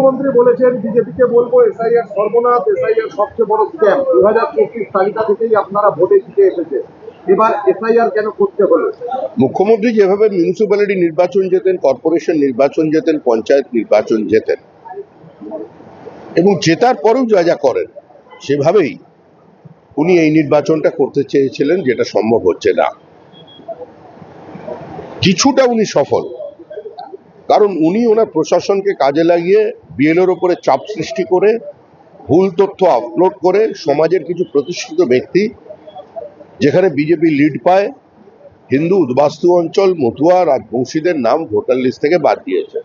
মুখ্যমন্ত্রী বলেছেন বিজেপিকে বলবো এসআইআর সর্বনাশ, এসআইআর সবচেয়ে বড় স্ক্যাম। 2024 তালিকা থেকেই আপনারা ভোটে জিতে এসেছে, এবার এসআইআর কেন করতে হলো? মুখ্যমন্ত্রী যেভাবে মিউনিসিপ্যালিটি নির্বাচন জেতেন, কর্পোরেশন নির্বাচন জেতেন, পঞ্চায়েত নির্বাচন জেতেন এবং জেতার পরেও যা যা করেন সেভাবেই উনি এই নির্বাচনটা করতে চেয়েছিলেন, যেটা সম্ভব হচ্ছে না। কিছুটা উনি সফল, কারণ উনি ওনার প্রশাসনকে কাজে লাগিয়ে বিএলওর উপরে চাপ সৃষ্টি করে ভুল তথ্য আপলোড করে সমাজের কিছু প্রতিষ্ঠিত ব্যক্তি, যেখানে বিজেপি লিড পায়, হিন্দু উদ্বাস্তু অঞ্চল, মতুয়া, রাজবংশীদের নাম ভোটার লিস্ট থেকে বাদ দিয়েছে।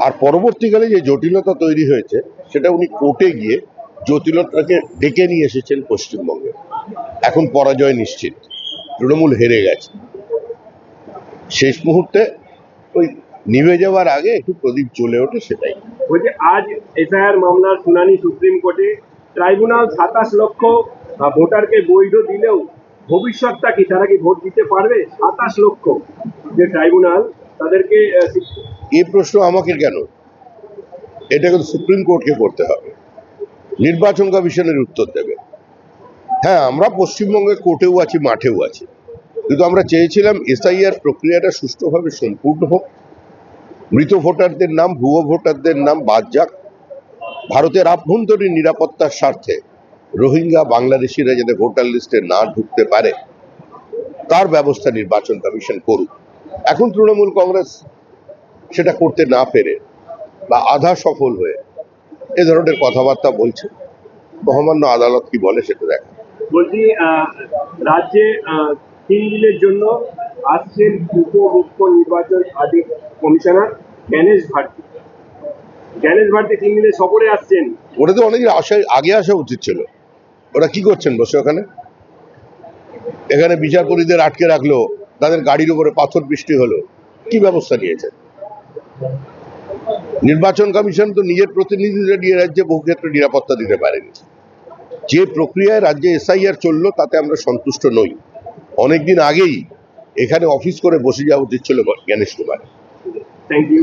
আর পরবর্তীকালে যে জটিলতা তৈরি হয়েছে সেটা উনি কোর্টে গিয়ে জটিলতাকে ডেকে নিয়ে এসেছেন পশ্চিমবঙ্গে। এখন পরাজয় নিশ্চিত, তৃণমূল হেরে গেছে। শেষ মুহূর্তে ওই নিভে যাওয়ার আগে একটু প্রদীপ জ্বলে ওঠে, সেটাই। বলছে আজ এসআইআর মামলার শুনানি সুপ্রিম কোর্টে। ট্রাইব্যুনাল 27 লক্ষ ভোটারকে বৈধ দিলেও ভবিষ্যৎটা কি, তারা কি ভোট দিতে পারবে? 27 লক্ষ যে ট্রাইব্যুনাল তাদেরকে এই প্রশ্ন আমাকে কেন? এটা কিন্তু সুপ্রিম কোর্টকে করতে হবে, নির্বাচন কমিশনের উত্তর দেবে। হ্যাঁ, আমরা পশ্চিমবঙ্গে কোর্টেও আছি, মাঠেও আছি, কিন্তু আমরা চেয়েছিলাম এসআইআর প্রক্রিয়াটা সুষ্ঠুভাবে সম্পূর্ণ হোক, মৃত ভোটারদের নাম, ভুয়ো ভোটারদের নাম বাদ যাক, ভারতের আভ্যন্তরীণ নিরাপত্তার স্বার্থে রোহিঙ্গা বাংলাদেশিরা যাতে ভোটার লিস্টে না ঢুকতে পারে তার ব্যবস্থা নির্বাচন কমিশন করুক। এখন তৃণমূল কংগ্রেস সেটা করতে না পেরে বা আধা সফল হয়ে এ ধরনের কথাবার্তা বলছে। মহামান্য আদালত কি বলে সেটা দেখা। বলছি রাজ্যে 3 দিনের জন্য আসছেন মুখ্য নির্বাচন কমিশনার জ্ঞানেশ ভারতী। 3 দিনের সফরে আসছেন। ওটা তো অনেক আগে আসা উচিত ছিল। ওরা কি করছেন বসে ওখানে? এখানে বিচারপতিদের আটকে রাখলো, তাদের গাড়ির উপরে পাথর বৃষ্টি হলো, কি ব্যবস্থা নিয়েছে? নির্বাচন কমিশন তো নিজের প্রতিনিধিদের নিয়ে রাজ্যে বহু ক্ষেত্রে নিরাপত্তা দিতে পারেনি। যে প্রক্রিয়ায় রাজ্যে এসআইআর চললো তাতে আমরা সন্তুষ্ট নই। অনেকদিন আগেই এখানে অফিস করে বসে যাওয়া উচিত ছিল জ্ঞানেশ কুমার। Thank you.